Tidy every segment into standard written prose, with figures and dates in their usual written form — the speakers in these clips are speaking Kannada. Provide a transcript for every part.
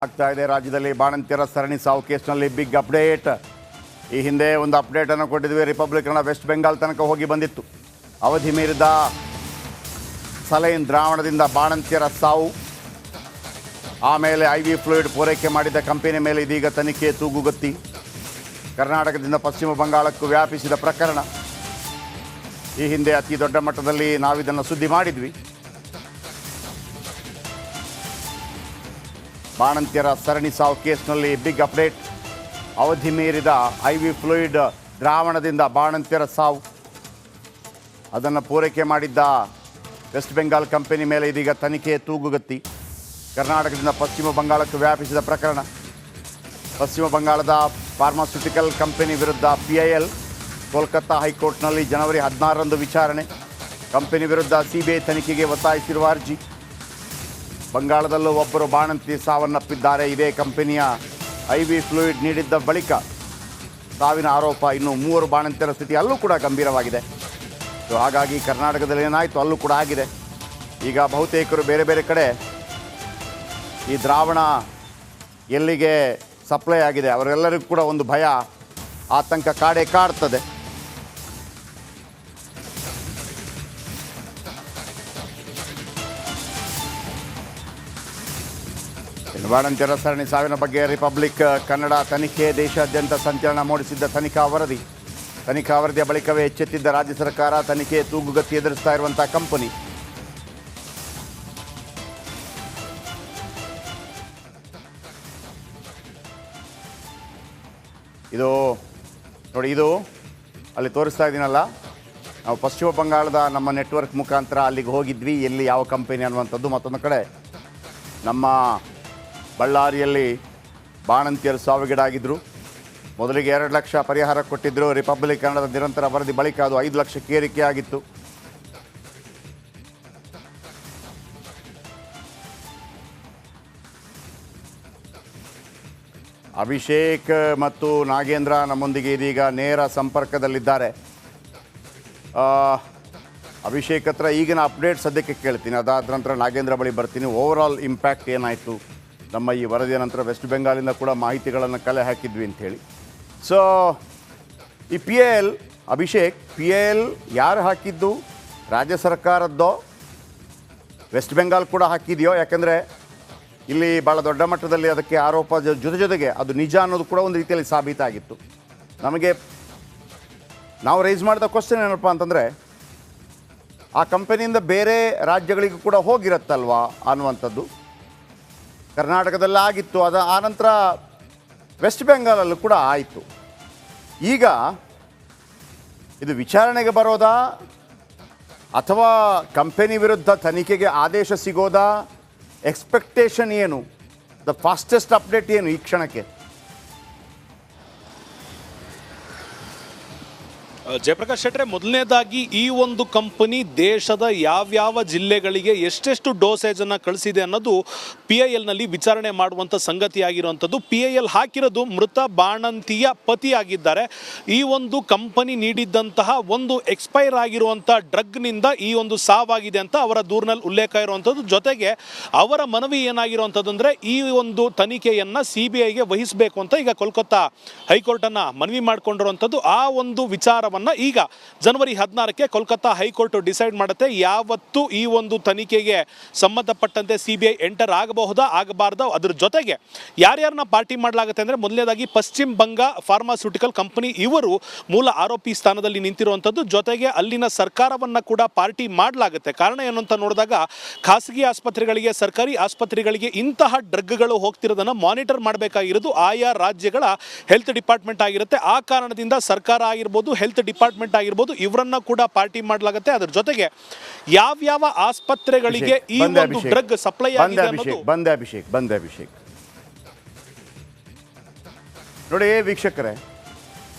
ಆಗ್ತಾ ಇದೆ ರಾಜ್ಯದಲ್ಲಿ ಬಾಣಂತಿಯರ ಸರಣಿ ಸಾವು ಕೇಸ್ನಲ್ಲಿ ಬಿಗ್ ಅಪ್ಡೇಟ್. ಈ ಹಿಂದೆ ಒಂದು ಅಪ್ಡೇಟ್ ಅನ್ನು ಕೊಟ್ಟಿದ್ವಿ. ರಿಪಬ್ಲಿಕನ್ ವೆಸ್ಟ್ ಬೆಂಗಾಲ್ ತನಕ ಹೋಗಿ ಬಂದಿತ್ತು. ಅವಧಿ ಮೀರಿದ ಸಲೈನ್ ದ್ರಾವಣದಿಂದ ಬಾಣಂತಿಯರ ಸಾವು, ಆಮೇಲೆ IV ಫ್ಲೂಯಿಡ್ ಪೂರೈಕೆ ಮಾಡಿದ್ದ ಕಂಪನಿ ಮೇಲೆ ಇದೀಗ ತನಿಖೆ ತೂಗುಗತ್ತಿ. ಕರ್ನಾಟಕದಿಂದ ಪಶ್ಚಿಮ ಬಂಗಾಳಕ್ಕೂ ವ್ಯಾಪಿಸಿದ ಪ್ರಕರಣ. ಈ ಹಿಂದೆ ಅತಿ ದೊಡ್ಡ ಮಟ್ಟದಲ್ಲಿ ನಾವಿದನ್ನು ಸುದ್ದಿ ಮಾಡಿದ್ವಿ. ಬಾಣಂತಿಯರ ಸರಣಿ ಸಾವು ಕೇಸ್ನಲ್ಲಿ ಬಿಗ್ ಅಪ್ಡೇಟ್. ಅವಧಿ ಮೀರಿದ IV ಫ್ಲೂಯಿಡ್ ದ್ರಾವಣದಿಂದ ಬಾಣಂತಿಯರ ಸಾವು, ಅದನ್ನು ಪೂರೈಕೆ ಮಾಡಿದ್ದ ವೆಸ್ಟ್ ಬೆಂಗಾಲ್ ಕಂಪನಿ ಮೇಲೆ ಇದೀಗ ತನಿಖೆ ತೂಗುಗತ್ತಿ. ಕರ್ನಾಟಕದಿಂದ ಪಶ್ಚಿಮ ಬಂಗಾಳಕ್ಕೆ ವ್ಯಾಪಿಸಿದ ಪ್ರಕರಣ. ಪಶ್ಚಿಮ ಬಂಗಾಳದ ಫಾರ್ಮಾಸ್ಯೂಟಿಕಲ್ ಕಂಪನಿ ವಿರುದ್ಧ PIL ಕೋಲ್ಕತ್ತಾ ಹೈಕೋರ್ಟ್ನಲ್ಲಿ ಜನವರಿ 16ರಂದು ವಿಚಾರಣೆ. ಕಂಪನಿ ವಿರುದ್ಧ CBI ತನಿಖೆಗೆ ಒತ್ತಾಯಿಸಿರುವ ಅರ್ಜಿ. ಬಂಗಾಳದಲ್ಲೂ ಒಬ್ಬರು ಬಾಣಂತಿ ಸಾವನ್ನಪ್ಪಿದ್ದಾರೆ. ಇದೇ ಕಂಪನಿಯ IV ಫ್ಲೂಯಿಡ್ ನೀಡಿದ್ದ ಬಳಿಕ ಸಾವಿನ ಆರೋಪ. ಇನ್ನು 3 ಬಾಣಂತಿಯರ ಸ್ಥಿತಿ ಅಲ್ಲೂ ಕೂಡ ಗಂಭೀರವಾಗಿದೆ. ಸೊ ಹಾಗಾಗಿ ಕರ್ನಾಟಕದಲ್ಲಿ ಏನಾಯಿತು ಅಲ್ಲೂ ಕೂಡ ಆಗಿದೆ. ಈಗ ಬಹುತೇಕರು ಬೇರೆ ಬೇರೆ ಕಡೆ ಈ ದ್ರಾವಣ ಎಲ್ಲಿಗೆ ಸಪ್ಲೈ ಆಗಿದೆ ಅವರೆಲ್ಲರಿಗೂ ಕೂಡ ಒಂದು ಭಯ, ಆತಂಕ ಕಾಡ್ತದೆ. ಬಾಣಂತಿಯರ ಸರಣಿ ಸಾವಿನ ಬಗ್ಗೆ ರಿಪಬ್ಲಿಕ್ ಕನ್ನಡ ತನಿಖೆ. ದೇಶಾದ್ಯಂತ ಸಂಚಲನ ಮೂಡಿಸಿದ್ದ ತನಿಖಾ ವರದಿಯ ಬಳಿಕವೇ ಎಚ್ಚೆತ್ತಿದ್ದ ರಾಜ್ಯ ಸರ್ಕಾರ. ತನಿಖೆ ತೂಗುಗತಿ ಎದುರಿಸ್ತಾ ಇರುವಂತಹ ಕಂಪನಿ. ಇದು ನೋಡಿ, ಇದು ಅಲ್ಲಿ ತೋರಿಸ್ತಾ ಇದ್ದೀನಲ್ಲ, ನಾವು ಪಶ್ಚಿಮ ಬಂಗಾಳದ ನಮ್ಮ ನೆಟ್ವರ್ಕ್ ಮುಖಾಂತರ ಅಲ್ಲಿಗೆ ಹೋಗಿದ್ವಿ. ಎಲ್ಲಿ ಯಾವ ಕಂಪನಿ ಅನ್ನುವಂಥದ್ದು. ಮತ್ತೊಂದು ಕಡೆ ನಮ್ಮ ಬಳ್ಳಾರಿಯಲ್ಲಿ ಬಾಣಂತಿಯರು ಸಾವಿಗೀಡಾಗಿದ್ದರು. ಮೊದಲಿಗೆ 2 ಲಕ್ಷ ಪರಿಹಾರ ಕೊಟ್ಟಿದ್ದರು. ರಿಪಬ್ಲಿಕ್ ಕನ್ನಡದ ನಿರಂತರ ವರದಿ ಬಳಿಕ ಅದು 5 ಲಕ್ಷಕ್ಕೆ ಏರಿಕೆ ಆಗಿತ್ತು. ಅಭಿಷೇಕ್ ಮತ್ತು ನಾಗೇಂದ್ರ ನಮ್ಮೊಂದಿಗೆ ಇದೀಗ ನೇರ ಸಂಪರ್ಕದಲ್ಲಿದ್ದಾರೆ. ಅಭಿಷೇಕ್ ಹತ್ರ ಈಗಿನ ಅಪ್ಡೇಟ್ ಸದ್ಯಕ್ಕೆ ಕೇಳ್ತೀನಿ, ಅದಾದ ನಂತರ ನಾಗೇಂದ್ರ ಬಳಿ ಬರ್ತೀನಿ. ಓವರಾಲ್ ಇಂಪ್ಯಾಕ್ಟ್ ಏನಾಯಿತು ನಮ್ಮ ಈ ವರದಿಯ ನಂತರ? ವೆಸ್ಟ್ ಬೆಂಗಾಲಿಂದ ಕೂಡ ಮಾಹಿತಿಗಳನ್ನು ಕಲೆ ಹಾಕಿದ್ವಿ ಅಂಥೇಳಿ. ಸೊ ಈ PIL, ಅಭಿಷೇಕ್, PIL ಯಾರು ಹಾಕಿದ್ದು? ರಾಜ್ಯ ಸರ್ಕಾರದ್ದೋ ವೆಸ್ಟ್ ಬೆಂಗಾಲ್ ಕೂಡ ಹಾಕಿದೆಯೋ? ಯಾಕೆಂದರೆ ಇಲ್ಲಿ ಭಾಳ ದೊಡ್ಡ ಮಟ್ಟದಲ್ಲಿ ಅದಕ್ಕೆ ಆರೋಪ ಜೊತೆಗೆ ಅದು ನಿಜ ಅನ್ನೋದು ಕೂಡ ಒಂದು ರೀತಿಯಲ್ಲಿ ಸಾಬೀತಾಗಿತ್ತು. ನಾವು ರೈಸ್ ಮಾಡಿದ ಕ್ವಶನ್ ಏನಪ್ಪ ಅಂತಂದರೆ, ಆ ಕಂಪನಿಯಿಂದ ಬೇರೆ ರಾಜ್ಯಗಳಿಗೂ ಕೂಡ ಹೋಗಿರುತ್ತಲ್ವಾ ಅನ್ನುವಂಥದ್ದು. ಕರ್ನಾಟಕದಲ್ಲಿ ಆಗಿತ್ತು, ಆನಂತರ ವೆಸ್ಟ್ ಬೆಂಗಾಲಲ್ಲೂ ಕೂಡ ಆಯಿತು. ಈಗ ಇದು ವಿಚಾರಣೆಗೆ ಬರೋದಾ ಅಥವಾ ಕಂಪನಿ ವಿರುದ್ಧ ತನಿಖೆಗೆ ಆದೇಶ ಸಿಗೋದಾ? ಎಕ್ಸ್ಪೆಕ್ಟೇಷನ್ ಏನು? ದ ಫಾಸ್ಟೆಸ್ಟ್ ಅಪ್ಡೇಟ್ ಏನು ಈ ಕ್ಷಣಕ್ಕೆ? ಜಯಪ್ರಕಾಶ್ ಶೆಟ್ರೆ, ಮೊದಲನೇದಾಗಿ ಈ ಒಂದು ಕಂಪನಿ ದೇಶದ ಯಾವ್ಯಾವ ಜಿಲ್ಲೆಗಳಿಗೆ ಎಷ್ಟೆಷ್ಟು ಡೋಸೇಜನ್ನು ಕಳಿಸಿದೆ ಅನ್ನೋದು PILನಲ್ಲಿ ವಿಚಾರಣೆ ಮಾಡುವಂಥ ಸಂಗತಿಯಾಗಿರುವಂಥದ್ದು. PIL ಹಾಕಿರೋದು ಮೃತ ಬಾಣಂತಿಯ ಪತಿಯಾಗಿದ್ದಾರೆ. ಈ ಒಂದು ಕಂಪನಿ ನೀಡಿದ್ದಂತಹ ಒಂದು ಎಕ್ಸ್ಪೈರ್ ಆಗಿರುವಂಥ ಡ್ರಗ್ನಿಂದ ಈ ಒಂದು ಸಾವಾಗಿದೆ ಅಂತ ಅವರ ದೂರಿನಲ್ಲಿ ಉಲ್ಲೇಖ ಇರುವಂಥದ್ದು. ಜೊತೆಗೆ ಅವರ ಮನವಿ ಏನಾಗಿರುವಂಥದ್ದು ಅಂದರೆ, ಈ ಒಂದು ತನಿಖೆಯನ್ನು CBIಗೆ ವಹಿಸಬೇಕು ಅಂತ ಈಗ ಕೋಲ್ಕತ್ತಾ ಹೈಕೋರ್ಟನ್ನು ಮನವಿ ಮಾಡಿಕೊಂಡಿರುವಂಥದ್ದು. ಆ ಒಂದು ವಿಚಾರವನ್ನು ಈಗ ಜನವರಿ 16ಕ್ಕೆ ಕೋಲ್ಕತ್ತಾ ಹೈಕೋರ್ಟ್ ಡಿಸೈಡ್ ಮಾಡುತ್ತೆ. ಯಾವತ್ತು ಈ ಒಂದು ತನಿಖೆಗೆ ಸಂಬಂಧಪಟ್ಟಂತೆ CBI ಎಂಟರ್ ಆಗಬಹುದಾ ಆಗಬಾರ್ದ, ಅದ್ರ ಜೊತೆಗೆ ಯಾರ್ಯಾರನ್ನ ಪಾರ್ಟಿ ಮಾಡಲಾಗುತ್ತೆ ಅಂದರೆ, ಮೊದಲನೇದಾಗಿ ಪಶ್ಚಿಮ ಬಂಗ ಫಾರ್ಮಾಸ್ಯೂಟಿಕಲ್ ಕಂಪನಿ ಇವರು ಮೂಲ ಆರೋಪಿ ಸ್ಥಾನದಲ್ಲಿ ನಿಂತಿರುವಂಥದ್ದು. ಜೊತೆಗೆ ಅಲ್ಲಿನ ಸರ್ಕಾರವನ್ನು ಕೂಡ ಪಾರ್ಟಿ ಮಾಡಲಾಗುತ್ತೆ. ಕಾರಣ ಏನು ಅಂತ ನೋಡಿದಾಗ, ಖಾಸಗಿ ಆಸ್ಪತ್ರೆಗಳಿಗೆ, ಸರ್ಕಾರಿ ಆಸ್ಪತ್ರೆಗಳಿಗೆ ಇಂತಹ ಡ್ರಗ್ಗಳು ಹೋಗ್ತಿರೋದನ್ನು ಮಾನಿಟರ್ ಮಾಡಬೇಕಾಗಿರೋದು ಆಯಾ ರಾಜ್ಯಗಳ ಹೆಲ್ತ್ ಡಿಪಾರ್ಟ್ಮೆಂಟ್ ಆಗಿರುತ್ತೆ. ಆ ಕಾರಣದಿಂದ ಸರ್ಕಾರ ಆಗಿರ್ಬೋದು, ಹೆಲ್ತ್ ಡಿಪಾರ್ಟ್ಮೆಂಟ್ ಆಗಿರ್ಬೋದು, ಇವರನ್ನ ಕೂಡ ಪಾರ್ಟಿ ಮಾಡಲಾಗುತ್ತೆ. ಅದರ ಜೊತೆಗೆ ಯಾವ್ಯಾವ ಆಸ್ಪತ್ರೆಗಳಿಗೆ ಈ ಒಂದು ಡ್ರಗ್ ಸಪ್ಲೈ ಆಗಿದೆ ಅನ್ನೋದು. ಬಂದೆ ಅಭಿಷೇಕ್ ನೋಡಿ ವೀಕ್ಷಕರೇ,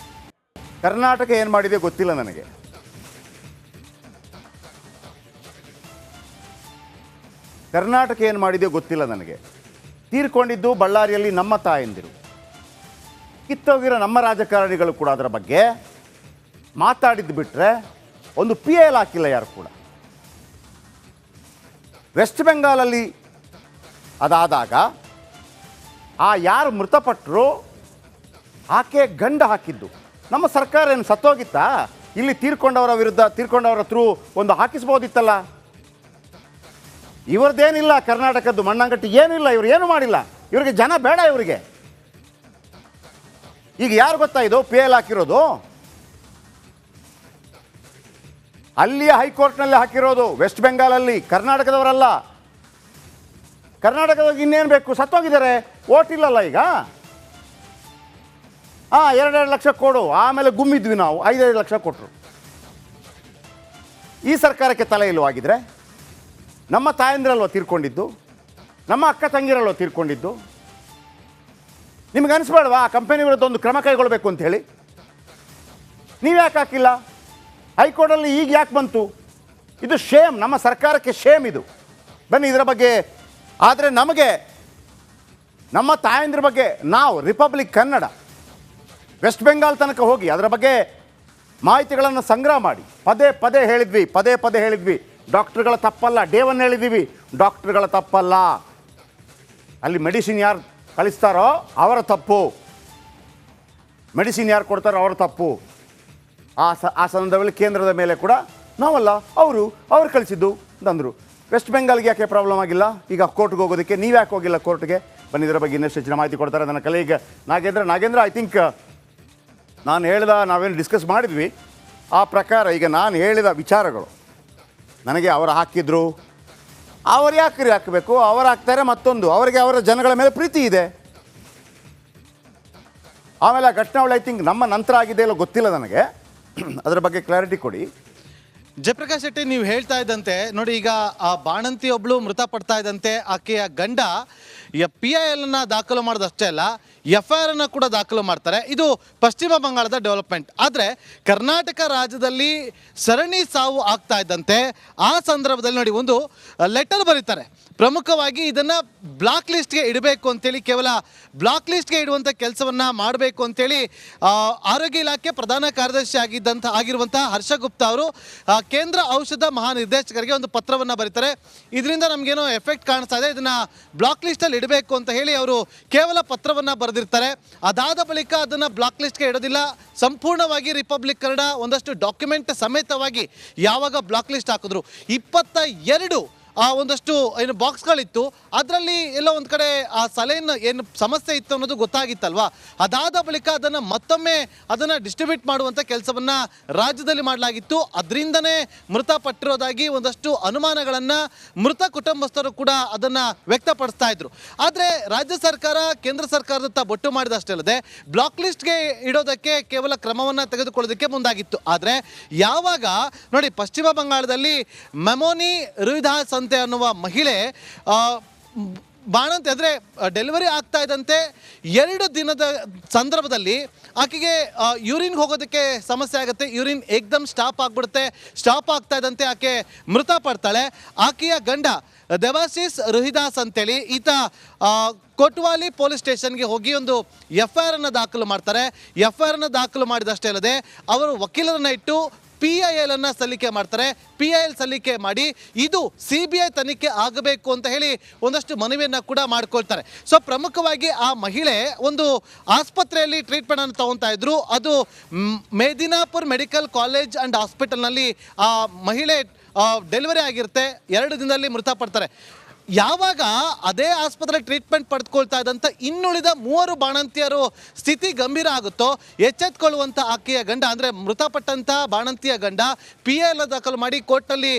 ಕರ್ನಾಟಕ ಏನು ಮಾಡಿದೆ ಗೊತ್ತಿಲ್ಲ ನನಗೆ. ತೀರ್ಕೊಂಡಿದ್ದು ಬಳ್ಳಾರಿಯಲ್ಲಿ ನಮ್ಮ ತಾಯಂದಿರು, ಕಿತ್ತೋಗಿರೋ ನಮ್ಮ ರಾಜಕಾರಣಿಗಳು ಕೂಡ ಅದರ ಬಗ್ಗೆ ಮಾತಾಡಿದ್ದು ಬಿಟ್ಟರೆ ಒಂದು PIL ಹಾಕಿಲ್ಲ ಯಾರು ಕೂಡ. ವೆಸ್ಟ್ ಬೆಂಗಾಲಲ್ಲಿ ಅದಾದಾಗ ಯಾರು ಮೃತಪಟ್ಟರು ಆಕೆ ಗಂಡ ಹಾಕಿದ್ದು. ನಮ್ಮ ಸರ್ಕಾರ ಏನು ಸತ್ತೋಗಿತ್ತಾ? ಇಲ್ಲಿ ತೀರ್ಕೊಂಡವರ ವಿರುದ್ಧ ತೀರ್ಕೊಂಡವರ ಥ್ರೂ ಒಂದು ಹಾಕಿಸ್ಬೋದಿತ್ತಲ್ಲ. ಇವ್ರದ್ದೇನಿಲ್ಲ, ಕರ್ನಾಟಕದ್ದು ಮಣ್ಣಂಗಟ್ಟಿ ಏನಿಲ್ಲ, ಇವ್ರು ಏನು ಮಾಡಿಲ್ಲ. ಇವ್ರಿಗೆ ಜನ ಬೇಡ ಇವರಿಗೆ. ಈಗ ಯಾರು ಗೊತ್ತಾ ಇದು PL ಹಾಕಿರೋದು? ಅಲ್ಲಿಯ ಹೈಕೋರ್ಟ್ನಲ್ಲಿ ಹಾಕಿರೋದು, ವೆಸ್ಟ್ ಬೆಂಗಾಲಲ್ಲಿ, ಕರ್ನಾಟಕದವರಲ್ಲ. ಕರ್ನಾಟಕದವ್ರಿಗೆ ಇನ್ನೇನು ಬೇಕು? ಸತ್ತೋಗಿದ್ದಾರೆ, ಓಟ್ ಇಲ್ಲಲ್ಲ ಈಗ. 2 ಲಕ್ಷ ಕೊಡು, ಆಮೇಲೆ ಗುಮ್ಮಿದ್ವಿ ನಾವು, 5 ಲಕ್ಷ ಕೊಟ್ಟರು. ಈ ಸರ್ಕಾರಕ್ಕೆ ತಲೆ ಇಲ್ಲವಾಗಿದ್ರೆ ನಮ್ಮ ತಾಯಂದಿರಲ್ವ ತೀರ್ಕೊಂಡಿದ್ದು, ನಮ್ಮ ಅಕ್ಕ ತಂಗಿರಲ್ವ ತೀರ್ಕೊಂಡಿದ್ದು. ನಿಮ್ಗೆ ಅನಿಸ್ಬೇಡವಾ ಆ ಕಂಪನಿ ವಿರುದ್ಧ ಒಂದು ಕ್ರಮ ಕೈಗೊಳ್ಳಬೇಕು ಅಂತ ಹೇಳಿ? ನೀವು ಯಾಕೆ ಹಾಕಿಲ್ಲ? ಹೈಕೋರ್ಟಲ್ಲಿ ಈಗ ಯಾಕೆ ಬಂತು? ಇದು ಶೇಮ್, ನಮ್ಮ ಸರ್ಕಾರಕ್ಕೆ ಶೇಮ್ ಇದು. ಬನ್ನಿ ಇದರ ಬಗ್ಗೆ. ಆದರೆ ನಮಗೆ ನಮ್ಮ ತಾಯಂದಿರ ಬಗ್ಗೆ ನಾವು ರಿಪಬ್ಲಿಕ್ ಕನ್ನಡ ವೆಸ್ಟ್ ಬೆಂಗಾಲ್ ತನಕ ಹೋಗಿ ಅದರ ಬಗ್ಗೆ ಮಾಹಿತಿಗಳನ್ನು ಸಂಗ್ರಹ ಮಾಡಿ ಪದೇ ಹೇಳಿದ್ವಿ. ಡಾಕ್ಟ್ರುಗಳ ತಪ್ಪಲ್ಲ, ಡೇವನ್ನು ಹೇಳಿದ್ದೀವಿ, ಡಾಕ್ಟ್ರುಗಳ ತಪ್ಪಲ್ಲ. ಅಲ್ಲಿ ಮೆಡಿಸಿನ್ ಯಾರು ಕಳಿಸ್ತಾರೋ ಅವರ ತಪ್ಪು, ಮೆಡಿಸಿನ್ ಯಾರು ಕೊಡ್ತಾರೋ ಅವರ ತಪ್ಪು. ಆ ಸಂದರ್ಭದಲ್ಲಿ ಕೇಂದ್ರದ ಮೇಲೆ ಕೂಡ ನಾವಲ್ಲ, ಅವರು ಕಳಿಸಿದ್ದು ಅಂತಂದರು. ವೆಸ್ಟ್ ಬೆಂಗಾಲ್ಗೆ ಯಾಕೆ ಪ್ರಾಬ್ಲಮ್ ಆಗಿಲ್ಲ? ಈಗ ಕೋರ್ಟ್ಗೆ ಹೋಗೋದಕ್ಕೆ ನೀವು ಯಾಕೆ ಹೋಗಿಲ್ಲ ಕೋರ್ಟ್ಗೆ? ಬನ್ನಿ ಇದರ ಬಗ್ಗೆ ಇನ್ನಷ್ಟು ಹೆಚ್ಚಿನ ಮಾಹಿತಿ ಕೊಡ್ತಾರೆ ನನ್ನ ಕಲೀಗ್ ನಾಗೇಂದ್ರ. ಐ ಥಿಂಕ್ ನಾವೇನು ಡಿಸ್ಕಸ್ ಮಾಡಿದ್ವಿ ಆ ಪ್ರಕಾರ ಈಗ ನಾನು ಹೇಳಿದ ವಿಚಾರಗಳು ನನಗೆ ಅವರು ಹಾಕಿದ್ರು. ಅವ್ರು ಯಾಕೆ ಹಾಕಬೇಕು? ಅವರು ಹಾಕ್ತಾರೆ. ಮತ್ತೊಂದು, ಅವರಿಗೆ ಅವರ ಜನಗಳ ಮೇಲೆ ಪ್ರೀತಿ ಇದೆ. ಆಮೇಲೆ ಆ ಘಟನೆಗಳು ಐ ಥಿಂಕ್ ನಮ್ಮ ನಂತರ ಆಗಿದೆ ಇಲ್ಲ ಗೊತ್ತಿಲ್ಲ ನನಗೆ, ಅದರ ಬಗ್ಗೆ ಕ್ಲಾರಿಟಿ ಕೊಡಿ. ಜಯಪ್ರಕಾಶ್ ಶೆಟ್ಟಿ, ನೀವು ಹೇಳ್ತಾ ಇದ್ದಂತೆ ನೋಡಿ, ಈಗ ಆ ಬಾಣಂತಿ ಒಬ್ಳು ಮೃತಪಡ್ತಾ ಇದ್ದಂತೆ ಆಕೆಯ ಗಂಡ PIL ದಾಖಲು ಮಾಡೋದಷ್ಟೇ ಅಲ್ಲ, FIR ಅನ್ನು ಕೂಡ ದಾಖಲು ಮಾಡ್ತಾರೆ. ಇದು ಪಶ್ಚಿಮ ಬಂಗಾಳದ ಡೆವಲಪ್ಮೆಂಟ್. ಆದರೆ ಕರ್ನಾಟಕ ರಾಜ್ಯದಲ್ಲಿ ಸರಣಿ ಸಾವು ಆಗ್ತಾ ಇದ್ದಂತೆ ಆ ಸಂದರ್ಭದಲ್ಲಿ ನೋಡಿ ಒಂದು ಲೆಟರ್ ಬರೀತಾರೆ. ಪ್ರಮುಖವಾಗಿ ಇದನ್ನು ಬ್ಲಾಕ್ ಲಿಸ್ಟ್ಗೆ ಇಡಬೇಕು ಅಂತೇಳಿ, ಕೇವಲ ಬ್ಲಾಕ್ ಲಿಸ್ಟ್ಗೆ ಇಡುವಂಥ ಕೆಲಸವನ್ನು ಮಾಡಬೇಕು ಅಂತೇಳಿ ಆರೋಗ್ಯ ಇಲಾಖೆ ಪ್ರಧಾನ ಕಾರ್ಯದರ್ಶಿ ಆಗಿರುವಂತಹ ಹರ್ಷ ಗುಪ್ತಾ ಅವರು ಕೇಂದ್ರ ಔಷಧ ಮಹಾನಿರ್ದೇಶಕರಿಗೆ ಒಂದು ಪತ್ರವನ್ನು ಬರೀತಾರೆ. ಇದರಿಂದ ನಮಗೇನೋ ಎಫೆಕ್ಟ್ ಕಾಣಿಸ್ತಾ ಇದೆ, ಇದನ್ನು ಬ್ಲಾಕ್ ಲಿಸ್ಟಲ್ಲಿ ಇಡಬೇಕು ಅಂತ ಹೇಳಿ ಅವರು ಕೇವಲ ಪತ್ರವನ್ನು ಬರೆದಿರ್ತಾರೆ. ಅದಾದ ಬಳಿಕ ಅದನ್ನು ಬ್ಲಾಕ್ ಲಿಸ್ಟ್ಗೆ ಇಡೋದಿಲ್ಲ, ಸಂಪೂರ್ಣವಾಗಿ ರಿಪಬ್ಲಿಕ್ ಕನ್ನಡ ಒಂದಷ್ಟು ಡಾಕ್ಯುಮೆಂಟ್ ಸಮೇತವಾಗಿ ಯಾವಾಗ ಬ್ಲಾಕ್ ಲಿಸ್ಟ್ ಹಾಕಿದ್ರು 22 ಒಂದಷ್ಟು ಏನು ಬಾಕ್ಸ್ಗಳಿತ್ತು, ಅದರಲ್ಲಿ ಎಲ್ಲೋ ಒಂದು ಕಡೆ ಆ ಸಲೈನ್ ಏನು ಸಮಸ್ಯೆ ಇತ್ತು ಅನ್ನೋದು ಗೊತ್ತಾಗಿತ್ತಲ್ವಾ. ಅದಾದ ಬಳಿಕ ಮತ್ತೊಮ್ಮೆ ಅದನ್ನು ಡಿಸ್ಟ್ರಿಬ್ಯೂಟ್ ಮಾಡುವಂಥ ಕೆಲಸವನ್ನು ರಾಜ್ಯದಲ್ಲಿ ಮಾಡಲಾಗಿತ್ತು. ಅದರಿಂದನೇ ಮೃತಪಟ್ಟಿರೋದಾಗಿ ಒಂದಷ್ಟು ಅನುಮಾನಗಳನ್ನು ಮೃತ ಕುಟುಂಬಸ್ಥರು ಕೂಡ ಅದನ್ನು ವ್ಯಕ್ತಪಡಿಸ್ತಾ ಇದ್ರು. ಆದರೆ ರಾಜ್ಯ ಸರ್ಕಾರ ಕೇಂದ್ರ ಸರ್ಕಾರದತ್ತ ಬೊಟ್ಟು ಮಾಡಿದಷ್ಟೇ ಅಲ್ಲದೆ ಬ್ಲಾಕ್ ಲಿಸ್ಟ್ಗೆ ಇಡೋದಕ್ಕೆ ಕೇವಲ ಕ್ರಮವನ್ನು ತೆಗೆದುಕೊಳ್ಳೋದಕ್ಕೆ ಮುಂದಾಗಿತ್ತು. ಆದರೆ ಯಾವಾಗ ನೋಡಿ ಪಶ್ಚಿಮ ಬಂಗಾಳದಲ್ಲಿ ಮೆಮೋನಿ ರುಹಿದಾಸ್ ಅಂತೆ ಅನ್ನುವ ಮಹಿಳೆ ಬಾಣಂತಿ ಅಂದರೆ ಡೆಲಿವರಿ ಆಗ್ತಾ ಇದ್ದಂತೆ 2 ದಿನದ ಸಂದರ್ಭದಲ್ಲಿ ಆಕೆಗೆ ಯೂರಿನ್ಗೆ ಹೋಗೋದಕ್ಕೆ ಸಮಸ್ಯೆ ಆಗುತ್ತೆ. ಯೂರಿನ್ ಏಕ್ದಮ್ ಸ್ಟಾಪ್ ಆಗ್ತಾ ಇದ್ದಂತೆ ಆಕೆ ಮೃತಪಡ್ತಾಳೆ. ಆಕೆಯ ಗಂಡ ದೇವಾಶೀಸ್ ರುಹಿದಾಸ್ ಅಂತೇಳಿ ಈತ ಕೊಟ್ವಾಲಿ ಪೊಲೀಸ್ ಸ್ಟೇಷನ್ಗೆ ಹೋಗಿ ಒಂದು FIR ಅನ್ನು ದಾಖಲು ಮಾಡ್ತಾರೆ. FIR ಅನ್ನು ದಾಖಲು ಮಾಡಿದಷ್ಟೇ ಅಲ್ಲದೆ ಅವರು ವಕೀಲರನ್ನ ಇಟ್ಟು PIL ಅನ್ನು ಸಲ್ಲಿಕೆ ಮಾಡ್ತಾರೆ. PIL ಸಲ್ಲಿಕೆ ಮಾಡಿ ಇದು CBI ತನಿಖೆ ಆಗಬೇಕು ಅಂತ ಹೇಳಿ ಒಂದಷ್ಟು ಮನವಿಯನ್ನು ಕೂಡ ಮಾಡ್ಕೊಳ್ತಾರೆ. ಸೊ ಪ್ರಮುಖವಾಗಿ ಆ ಮಹಿಳೆ ಒಂದು ಆಸ್ಪತ್ರೆಯಲ್ಲಿ ಟ್ರೀಟ್ಮೆಂಟ್ ಅನ್ನು ತಗೊತಾ ಇದ್ರು. ಅದು ಮೇದಿನಾಪುರ್ ಮೆಡಿಕಲ್ ಕಾಲೇಜ್ ಆ್ಯಂಡ್ ಹಾಸ್ಪಿಟಲ್ನಲ್ಲಿ ಆ ಮಹಿಳೆ ಡೆಲಿವರಿ ಆಗಿರುತ್ತೆ. 2 ದಿನದಲ್ಲಿ ಮೃತಪಡ್ತಾರೆ. ಯಾವಾಗ ಅದೇ ಆಸ್ಪತ್ರೆ ಟ್ರೀಟ್ಮೆಂಟ್ ಪಡೆದುಕೊಳ್ತಾ ಇದ್ದಂಥ ಇನ್ನುಳಿದ 3 ಬಾಣಂತಿಯರು ಸ್ಥಿತಿ ಗಂಭೀರ ಆಗುತ್ತೋ ಎಚ್ಚೆತ್ಕೊಳ್ಳುವಂಥ ಆಕೆಯ ಗಂಡ ಅಂದರೆ ಮೃತಪಟ್ಟಂಥ ಬಾಣಂತಿಯ ಗಂಡ PIL ದಾಖಲು ಮಾಡಿ ಕೋರ್ಟ್ನಲ್ಲಿ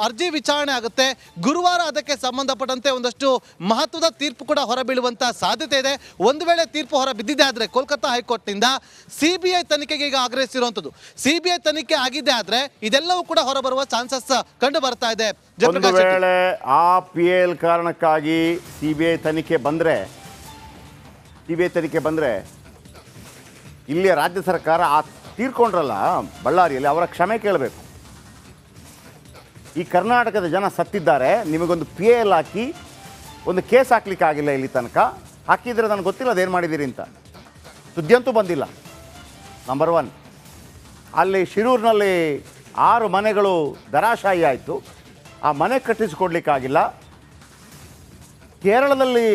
ಅರ್ಜಿ ವಿಚಾರಣೆ ಆಗುತ್ತೆ. ಗುರುವಾರ ಅದಕ್ಕೆ ಸಂಬಂಧಪಟ್ಟಂತೆ ಒಂದಷ್ಟು ಮಹತ್ವದ ತೀರ್ಪು ಕೂಡ ಹೊರಬೀಳುವಂಥ ಸಾಧ್ಯತೆ ಇದೆ. ಒಂದು ವೇಳೆ ತೀರ್ಪು ಹೊರ ಬಿದ್ದಿದೆ ಆದರೆ ಕೋಲ್ಕತ್ತಾ ಹೈಕೋರ್ಟ್ನಿಂದ CBI ತನಿಖೆಗೆ ಈಗ ಆಗ್ರಹಿಸಿರುವಂಥದ್ದು. CBI ತನಿಖೆ ಆಗಿದೆ ಆದರೆ ಇದೆಲ್ಲವೂ ಕೂಡ ಹೊರಬರುವ ಚಾನ್ಸಸ್ ಕಂಡು ಬರ್ತಾ ಇದೆ. ಒಂದು ವೇಳೆ ಆ PIL ಕಾರಣಕ್ಕಾಗಿ CBI ತನಿಖೆ ಬಂದರೆ ಇಲ್ಲಿಯ ರಾಜ್ಯ ಸರ್ಕಾರ ತೀರ್ಕೊಂಡ್ರಲ್ಲ ಬಳ್ಳಾರಿಯಲ್ಲಿ ಅವರ ಕ್ಷಮೆ ಕೇಳಬೇಕು. ಈ ಕರ್ನಾಟಕದ ಜನ ಸತ್ತಿದ್ದಾರೆ, ನಿಮಗೊಂದು PIL ಹಾಕಿ ಒಂದು ಕೇಸ್ ಹಾಕ್ಲಿಕ್ಕೆ ಆಗಿಲ್ಲ ಇಲ್ಲಿ ತನಕ. ಹಾಕಿದರೆ ನನಗೆ ಗೊತ್ತಿಲ್ಲ ಅದೇನು ಮಾಡಿದ್ದೀರಿ ಅಂತ, ಸುದ್ದಿಯಂತೂ ಬಂದಿಲ್ಲ. ನಂಬರ್ 1 ಅಲ್ಲಿ ಶಿರೂರಿನಲ್ಲಿ 6 ಮನೆಗಳು ಧರಾಶಾಹಿ ಆಯಿತು, ಆ ಮನೆ ಕಟ್ಟಿಸಿಕೊಡ್ಲಿಕ್ಕಾಗಿಲ್ಲ. ಕೇರಳದಲ್ಲಿ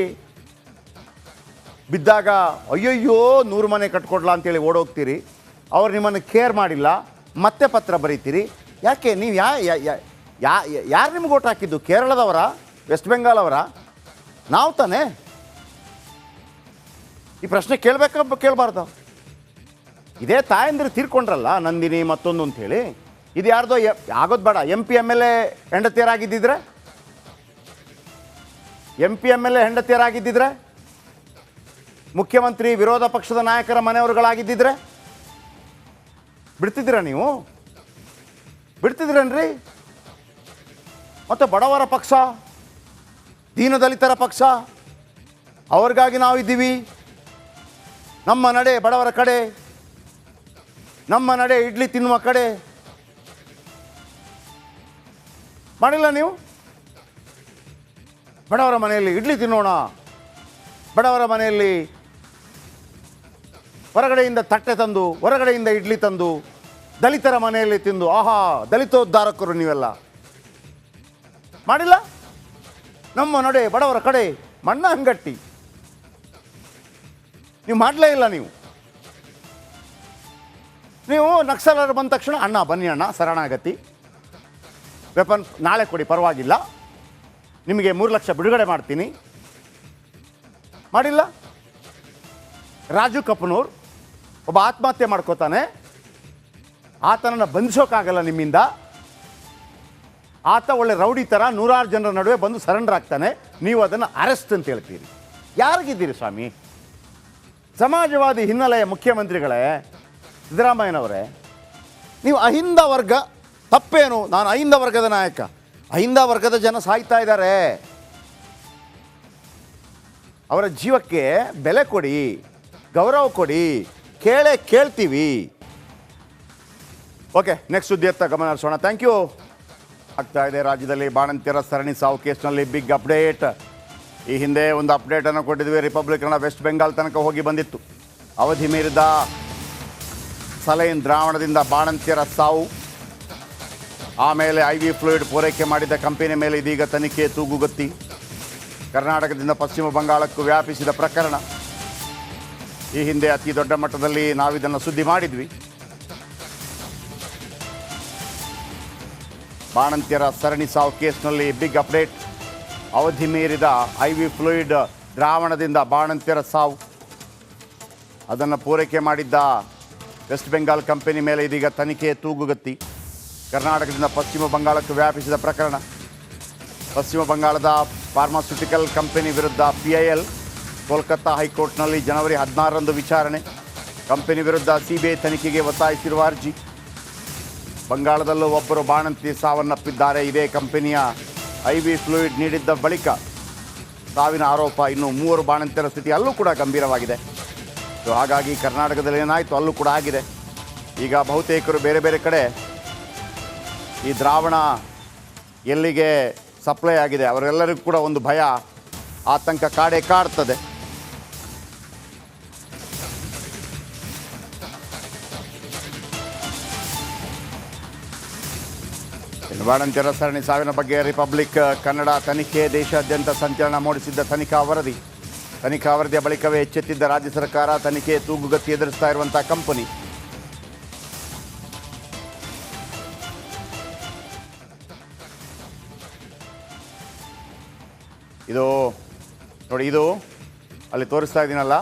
ಬಿದ್ದಾಗ ಅಯ್ಯಯ್ಯೋ 100 ಮನೆ ಕಟ್ಕೊಡ್ಲಾ ಅಂತೇಳಿ ಓಡೋಗ್ತೀರಿ. ಅವ್ರು ನಿಮ್ಮನ್ನು ಕೇರ್ ಮಾಡಿಲ್ಲ, ಮತ್ತೆ ಪತ್ರ ಬರೀತೀರಿ. ಯಾಕೆ ನೀವು ಯಾರು ನಿಮ್ಗೆ ಓಟ್ ಹಾಕಿದ್ದು? ಕೇರಳದವರ, ವೆಸ್ಟ್ ಬೆಂಗಾಲ್ ಅವರ? ನಾವು ತಾನೇ ಈ ಪ್ರಶ್ನೆ ಕೇಳಬಾರ್ದು? ಇದೇ ತಾಯಂದಿರು ತೀರ್ಕೊಂಡ್ರಲ್ಲ, ನಂದಿನಿ ಮತ್ತೊಂದು ಅಂಥೇಳಿ. ಇದು ಯಾರ್ದೋ ಆಗೋದು ಬೇಡ. MP MLA ಹೆಂಡತಿಯರಾಗಿದ್ದಿದ್ರೆ, MP MLA ಹೆಂಡತಿಯರಾಗಿದ್ದಿದ್ರೆ, ಮುಖ್ಯಮಂತ್ರಿ ವಿರೋಧ ಪಕ್ಷದ ನಾಯಕರ ಮನೆಯವರುಗಳಾಗಿದ್ದಿದ್ರೆ ಬಿಡ್ತಿದ್ದೀರ ನೀವು? ಬಿಡ್ತಿದ್ದೀರೇನ್ರಿ? ಮತ್ತು ಬಡವರ ಪಕ್ಷ, ದೀನದಲಿತರ ಪಕ್ಷ, ಅವ್ರಿಗಾಗಿ ನಾವು ಇದ್ದೀವಿ. ನಮ್ಮ ನಡೆ ಬಡವರ ಕಡೆ, ನಮ್ಮ ನಡೆ ಇಡ್ಲಿ ತಿನ್ನುವ ಕಡೆ. ಮಾಡಿಲ್ಲ ನೀವು? ಬಡವರ ಮನೆಯಲ್ಲಿ ಇಡ್ಲಿ ತಿನ್ನೋಣ, ಬಡವರ ಮನೆಯಲ್ಲಿ ಹೊರಗಡೆಯಿಂದ ತಟ್ಟೆ ತಂದು, ಹೊರಗಡೆಯಿಂದ ಇಡ್ಲಿ ತಂದು, ದಲಿತರ ಮನೆಯಲ್ಲಿ ತಿಂದು, ಆಹಾ ದಲಿತೋದ್ಧಾರಕರು ನೀವೆಲ್ಲ. ಮಾಡಿಲ್ಲ? ನಮ್ಮ ನಡೆ ಬಡವರ ಕಡೆ, ಮಣ್ಣ ಅಂಗಟ್ಟಿ. ನೀವು ಮಾಡಲೇ ಇಲ್ಲ. ನೀವು ನಕ್ಸಲರು ಬಂದ ತಕ್ಷಣ ಅಣ್ಣ ಬನ್ನಿ ಅಣ್ಣ ಶರಣಾಗತಿ, ವೆಪನ್ ನಾಳೆ ಕೊಡಿ ಪರವಾಗಿಲ್ಲ, ನಿಮಗೆ 3 ಲಕ್ಷ ಬಿಡುಗಡೆ ಮಾಡ್ತೀನಿ. ಮಾಡಿಲ್ಲ? ರಾಜು ಕಪನೂರ್ ಒಬ್ಬ ಆತ್ಮಹತ್ಯೆ ಮಾಡ್ಕೋತಾನೆ, ಆತನನ್ನು ಬಂಧಿಸೋಕ್ಕಾಗಲ್ಲ ನಿಮ್ಮಿಂದ. ಆತ ಒಳ್ಳೆ ರೌಡಿ ಥರ 100 ಜನರ ನಡುವೆ ಬಂದು ಸರೆಂಡರ್ ಆಗ್ತಾನೆ, ನೀವು ಅದನ್ನು ಅರೆಸ್ಟ್ ಅಂತ ಹೇಳ್ತೀರಿ. ಯಾರಿಗಿದ್ದೀರಿ ಸ್ವಾಮಿ? ಸಮಾಜವಾದಿ ಹಿನ್ನೆಲೆಯ ಮುಖ್ಯಮಂತ್ರಿಗಳೇ, ಸಿದ್ದರಾಮಯ್ಯನವರೇ, ನೀವು ಅಹಿಂದ ವರ್ಗ ತಪ್ಪೇನು? ನಾನು ಅಹಿಂದ ವರ್ಗದ ನಾಯಕ. ಅಹಿಂದ ವರ್ಗದ ಜನ ಸಾಯ್ತಾ ಇದ್ದಾರೆ. ಅವರ ಜೀವಕ್ಕೆ ಬೆಲೆ ಕೊಡಿ, ಗೌರವ ಕೊಡಿ, ಕೇಳ್ತೀವಿ. ಓಕೆ, ನೆಕ್ಸ್ಟ್ ಸುದ್ದಿಯತ್ತ ಗಮನ ಹರಿಸೋಣ. Thank you. ಆಗ್ತಾ ಇದೆ ರಾಜ್ಯದಲ್ಲಿ ಬಾಣಂತಿಯರ ಸರಣಿ ಸಾವು ಕೇಸ್ನಲ್ಲಿ ಬಿಗ್ ಅಪ್ಡೇಟ್. ಈ ಹಿಂದೆ ಒಂದು ಅಪ್ಡೇಟನ್ನು ಕೊಟ್ಟಿದ್ವಿ. ರಿಪಬ್ಲಿಕನ್ ವೆಸ್ಟ್ ಬೆಂಗಾಲ್ ತನಕ ಹೋಗಿ ಬಂದಿತ್ತು. ಅವಧಿ ಮೀರಿದ ಸಲೈನ್ ದ್ರಾವಣದಿಂದ ಬಾಣಂತಿಯರ ಸಾವು, ಆಮೇಲೆ IV ಫ್ಲೂಯಿಡ್ ಪೂರೈಕೆ ಮಾಡಿದ್ದ ಕಂಪನಿ ಮೇಲೆ ಇದೀಗ ತನಿಖೆ ತೂಗುಗತ್ತಿ. ಕರ್ನಾಟಕದಿಂದ ಪಶ್ಚಿಮ ಬಂಗಾಳಕ್ಕೂ ವ್ಯಾಪಿಸಿದ ಪ್ರಕರಣ. ಈ ಹಿಂದೆ ಅತಿ ದೊಡ್ಡ ಮಟ್ಟದಲ್ಲಿ ನಾವಿದನ್ನು ಸುದ್ದಿ ಮಾಡಿದ್ವಿ. ಬಾಣಂತಿಯರ ಸರಣಿ ಸಾವು ಕೇಸ್ನಲ್ಲಿ ಬಿಗ್ ಅಪ್ಡೇಟ್. ಅವಧಿ ಮೀರಿದ IV ಫ್ಲೂಯಿಡ್ ದ್ರಾವಣದಿಂದ ಬಾಣಂತಿಯರ ಸಾವು, ಅದನ್ನು ಪೂರೈಕೆ ಮಾಡಿದ್ದ ವೆಸ್ಟ್ ಬೆಂಗಾಲ್ ಕಂಪನಿ ಮೇಲೆ ಇದೀಗ ತನಿಖೆ ತೂಗುಗತ್ತಿ. ಕರ್ನಾಟಕದಿಂದ ಪಶ್ಚಿಮ ಬಂಗಾಳಕ್ಕೆ ವ್ಯಾಪಿಸಿದ ಪ್ರಕರಣ. ಪಶ್ಚಿಮ ಬಂಗಾಳದ ಫಾರ್ಮಾಸ್ಯೂಟಿಕಲ್ ಕಂಪನಿ ವಿರುದ್ಧ PIL ಕೋಲ್ಕತ್ತಾ ಹೈಕೋರ್ಟ್ನಲ್ಲಿ ಜನವರಿ 16ರಂದು ವಿಚಾರಣೆ. ಕಂಪನಿ ವಿರುದ್ಧ CBI ತನಿಖೆಗೆ ಒತ್ತಾಯಿಸಿರುವ ಅರ್ಜಿ. ಬಂಗಾಳದಲ್ಲೂ ಒಬ್ಬರು ಬಾಣಂತಿ ಸಾವನ್ನಪ್ಪಿದ್ದಾರೆ. ಇದೇ ಕಂಪನಿಯ IV ಫ್ಲೂಯಿಡ್ ನೀಡಿದ್ದ ಬಳಿಕ ಸಾವಿನ ಆರೋಪ. ಇನ್ನು 3 ಬಾಣಂತಿಯರ ಸ್ಥಿತಿ ಅಲ್ಲೂ ಕೂಡ ಗಂಭೀರವಾಗಿದೆ. ಸೊ ಹಾಗಾಗಿ ಕರ್ನಾಟಕದಲ್ಲಿ ಏನಾಯಿತು ಅಲ್ಲೂ ಕೂಡ ಆಗಿದೆ. ಈಗ ಬಹುತೇಕರು ಬೇರೆ ಬೇರೆ ಕಡೆ ಈ ದ್ರಾವಣ ಎಲ್ಲಿಗೆ ಸಪ್ಲೈ ಆಗಿದೆ ಅವರೆಲ್ಲರಿಗೂ ಕೂಡ ಒಂದು ಭಯ, ಆತಂಕ ಕಾಡ್ತದೆ. ಬಾಣಂತಿಯರ ಸರಣಿ ಸಾವಿನ ಬಗ್ಗೆ ರಿಪಬ್ಲಿಕ್ ಕನ್ನಡ ತನಿಖೆ ದೇಶಾದ್ಯಂತ ಸಂಚಲನ ಮೂಡಿಸಿದ್ದ ತನಿಖಾ ವರದಿಯ ಬಳಿಕವೇ ಎಚ್ಚೆತ್ತಿದ್ದ ರಾಜ್ಯ ಸರ್ಕಾರ. ತನಿಖೆ ತೂಗುಗತಿ ಎದುರಿಸ್ತಾ ಇರುವಂಥ ಕಂಪನಿ. ಇದು ನೋಡಿ, ಇದು ಅಲ್ಲಿ ತೋರಿಸ್ತಾ ಇದ್ದೀನಲ್ಲ,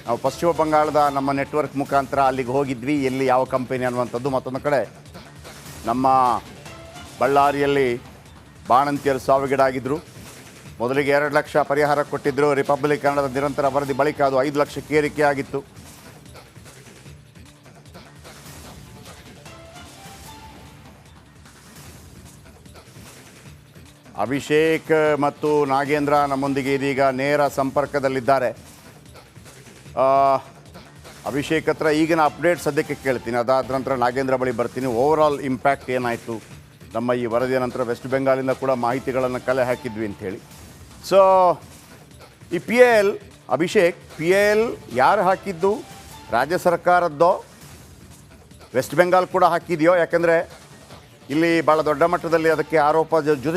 ನಾವು ಪಶ್ಚಿಮ ಬಂಗಾಳದ ನಮ್ಮ ನೆಟ್ವರ್ಕ್ ಮುಖಾಂತರ ಅಲ್ಲಿಗೆ ಹೋಗಿದ್ವಿ. ಎಲ್ಲಿ ಯಾವ ಕಂಪನಿ ಅನ್ನುವಂಥದ್ದು. ಮತ್ತೊಂದು ಕಡೆ ನಮ್ಮ ಬಳ್ಳಾರಿಯಲ್ಲಿ ಬಾಣಂತಿಯರು ಸಾವಿಗೀಡಾಗಿದ್ದರು. ಮೊದಲಿಗೆ 2 ಲಕ್ಷ ಪರಿಹಾರ ಕೊಟ್ಟಿದ್ದರು. ರಿಪಬ್ಲಿಕ್ ಕನ್ನಡದ ನಿರಂತರ ವರದಿ ಬಳಿಕ ಅದು 5 ಲಕ್ಷಕ್ಕೆ ಏರಿಕೆಯಾಗಿತ್ತು. ಅಭಿಷೇಕ್ ಮತ್ತು ನಾಗೇಂದ್ರ ನಮ್ಮೊಂದಿಗೆ ಇದೀಗ ನೇರ ಸಂಪರ್ಕದಲ್ಲಿದ್ದಾರೆ. ಅಭಿಷೇಕ್ ಹತ್ರ ಈಗಿನ ಅಪ್ಡೇಟ್ ಸದ್ಯಕ್ಕೆ ಕೇಳ್ತೀನಿ, ಅದಾದ ನಂತರ ನಾಗೇಂದ್ರ ಬಳಿ ಬರ್ತೀನಿ. ಓವರಾಲ್ ಇಂಪ್ಯಾಕ್ಟ್ ಏನಾಯಿತು ನಮ್ಮ ಈ ವರದಿಯ ನಂತರ? ವೆಸ್ಟ್ ಬೆಂಗಾಲಿಂದ ಕೂಡ ಮಾಹಿತಿಗಳನ್ನು ಕಲೆ ಹಾಕಿದ್ವಿ ಅಂಥೇಳಿ. ಸೊ ಈ PIL, ಅಭಿಷೇಕ್, PIL ಯಾರು ಹಾಕಿದ್ದು? ರಾಜ್ಯ ಸರ್ಕಾರದ್ದೋ, ವೆಸ್ಟ್ ಬೆಂಗಾಲ್ ಕೂಡ ಹಾಕಿದೆಯೋ? ಯಾಕೆಂದರೆ ಇಲ್ಲಿ ಭಾಳ ದೊಡ್ಡ ಮಟ್ಟದಲ್ಲಿ ಅದಕ್ಕೆ ಆರೋಪ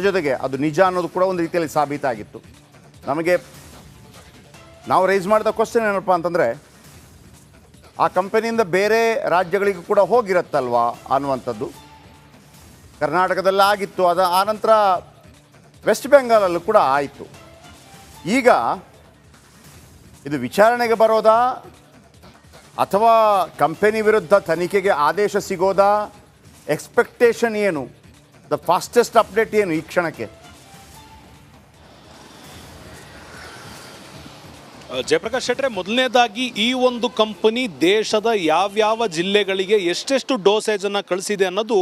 ಜೊತೆಗೆ ಅದು ನಿಜ ಅನ್ನೋದು ಕೂಡ ಒಂದು ರೀತಿಯಲ್ಲಿ ಸಾಬೀತಾಗಿತ್ತು. ನಮಗೆ ನಾವು ರೈಸ್ ಮಾಡಿದ ಕ್ವಶನ್ ಏನಪ್ಪ ಅಂತಂದರೆ, ಆ ಕಂಪನಿಯಿಂದ ಬೇರೆ ರಾಜ್ಯಗಳಿಗೂ ಕೂಡ ಹೋಗಿರತ್ತಲ್ವಾ ಅನ್ನುವಂಥದ್ದು. ಕರ್ನಾಟಕದಲ್ಲಿ ಆಗಿತ್ತು, ಆನಂತರ ವೆಸ್ಟ್ ಬೆಂಗಾಲಲ್ಲೂ ಕೂಡ ಆಯಿತು. ಈಗ ಇದು ವಿಚಾರಣೆಗೆ ಬರೋದಾ ಅಥವಾ ಕಂಪನಿ ವಿರುದ್ಧ ತನಿಖೆಗೆ ಆದೇಶ ಸಿಗೋದಾ? ಎಕ್ಸ್ಪೆಕ್ಟೇಷನ್ ಏನು? ದ ಫಾಸ್ಟೆಸ್ಟ್ ಅಪ್ಡೇಟ್ ಏನು ಈ ಕ್ಷಣಕ್ಕೆ? ಜಯಪ್ರಕಾಶ್ ಶೆಟ್ರೆ, ಮೊದಲನೇದಾಗಿ ಈ ಒಂದು ಕಂಪನಿ ದೇಶದ ಯಾವ್ಯಾವ ಜಿಲ್ಲೆಗಳಿಗೆ ಎಷ್ಟೆಷ್ಟು ಡೋಸೇಜನ್ನು ಕಳಿಸಿದೆ ಅನ್ನೋದು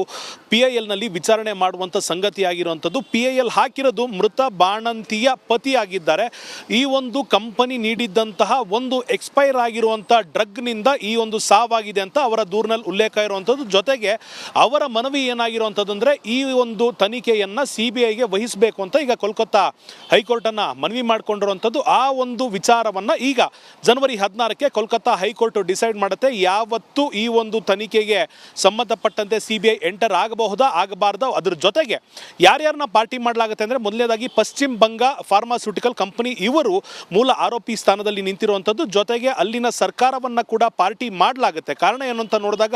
PIL ನಲ್ಲಿ ವಿಚಾರಣೆ ಮಾಡುವಂಥ ಸಂಗತಿಯಾಗಿರುವಂಥದ್ದು. PIL ಹಾಕಿರೋದು ಮೃತ ಬಾಣಂತಿಯ ಪತಿಯಾಗಿದ್ದಾರೆ. ಈ ಒಂದು ಕಂಪನಿ ನೀಡಿದ್ದಂತಹ ಒಂದು ಎಕ್ಸ್ಪೈರ್ ಆಗಿರುವಂಥ ಡ್ರಗ್ನಿಂದ ಈ ಒಂದು ಸಾವಾಗಿದೆ ಅಂತ ಅವರ ದೂರಿನಲ್ಲಿ ಉಲ್ಲೇಖ ಇರುವಂಥದ್ದು. ಜೊತೆಗೆ ಅವರ ಮನವಿ ಏನಾಗಿರುವಂಥದ್ದು ಅಂದರೆ, ಈ ಒಂದು ತನಿಖೆಯನ್ನು CBIಗೆ ವಹಿಸಬೇಕು ಅಂತ ಈಗ ಕೋಲ್ಕತ್ತಾ ಹೈಕೋರ್ಟನ್ನು ಮನವಿ ಮಾಡಿಕೊಂಡಿರುವಂಥದ್ದು. ಆ ಒಂದು ವಿಚಾರವನ್ನು ಈಗ ಜನವರಿ 16ಕ್ಕೆ ಕೋಲ್ಕತ್ತಾ ಹೈಕೋರ್ಟ್ ಡಿಸೈಡ್ ಮಾಡುತ್ತೆ. ಯಾವತ್ತು ಈ ಒಂದು ತನಿಖೆಗೆ ಸಂಬಂಧಪಟ್ಟಂತೆ CBI ಎಂಟರ್ ಆಗಬಹುದಾ ಆಗಬಾರ್ದಾ, ಅದ್ರ ಜೊತೆಗೆ ಯಾರ್ಯಾರನ್ನ ಪಾರ್ಟಿ ಮಾಡಲಾಗುತ್ತೆ ಅಂದರೆ, ಮೊದಲನೇದಾಗಿ ಪಶ್ಚಿಮ ಬಂಗ ಫಾರ್ಮಾಸ್ಯೂಟಿಕಲ್ ಕಂಪನಿ ಇವರು ಮೂಲ ಆರೋಪಿ ಸ್ಥಾನದಲ್ಲಿ ನಿಂತಿರುವಂಥದ್ದು. ಜೊತೆಗೆ ಅಲ್ಲಿನ ಸರ್ಕಾರವನ್ನು ಕೂಡ ಪಾರ್ಟಿ ಮಾಡಲಾಗುತ್ತೆ. ಕಾರಣ ಏನು ಅಂತ ನೋಡಿದಾಗ,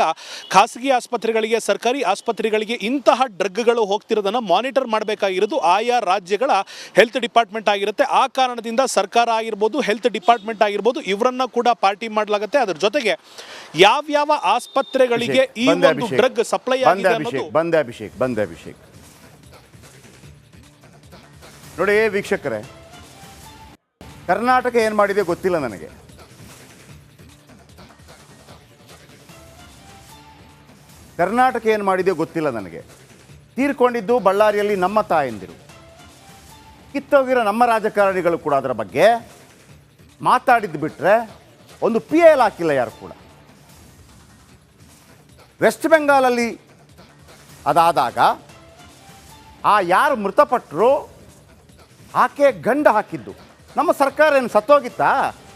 ಖಾಸಗಿ ಆಸ್ಪತ್ರೆಗಳಿಗೆ, ಸರ್ಕಾರಿ ಆಸ್ಪತ್ರೆಗಳಿಗೆ ಇಂತಹ ಡ್ರಗ್ಗಳು ಹೋಗ್ತಿರೋದನ್ನು ಮಾನಿಟರ್ ಮಾಡಬೇಕಾಗಿರೋದು ಆಯಾ ರಾಜ್ಯಗಳ ಹೆಲ್ತ್ ಡಿಪಾರ್ಟ್ಮೆಂಟ್ ಆಗಿರುತ್ತೆ. ಆ ಕಾರಣದಿಂದ ಸರ್ಕಾರ ಆಗಿರ್ಬೋದು, ಹೆಲ್ತ್ ಡಿಪಾರ್ಟ್ಮೆಂಟ್ ಆಗಿರ್ಬೋದು, ಇವರನ್ನ ಕೂಡ ಪಾರ್ಟಿ ಮಾಡಲಾಗುತ್ತೆ. ಅದ್ರ ಜೊತೆಗೆ ಯಾವ್ಯಾವ ಆಸ್ಪತ್ರೆಗಳಿಗೆ ಈ ಒಂದು ಡ್ರಗ್ ಸಪ್ಲೈ ಆಗಿದೆ ಅನ್ನೋದು. ಬಂದೆ ಅಭಿಷೇಕ್ ನೋಡಿ ವೀಕ್ಷಕರೇ, ಕರ್ನಾಟಕ ಏನು ಮಾಡಿದೆ ಗೊತ್ತಿಲ್ಲ ನನಗೆ. ತೀರ್ಕೊಂಡಿದ್ದು ಬಳ್ಳಾರಿಯಲ್ಲಿ ನಮ್ಮ ತಾಯಂದಿರು, ಕಿತ್ತೋಗಿರೋ ನಮ್ಮ ರಾಜಕಾರಣಿಗಳು ಕೂಡ ಅದರ ಬಗ್ಗೆ ಮಾತಾಡಿದ್ದು ಬಿಟ್ಟರೆ ಒಂದು PIL ಹಾಕಿಲ್ಲ ಯಾರು ಕೂಡ. ವೆಸ್ಟ್ ಬೆಂಗಾಲಲ್ಲಿ ಅದಾದಾಗ ಯಾರು ಮೃತಪಟ್ಟರು ಆಕೆ ಗಂಡ ಹಾಕಿದ್ದು. ನಮ್ಮ ಸರ್ಕಾರ ಏನು ಸತ್ತೋಗಿತ್ತಾ?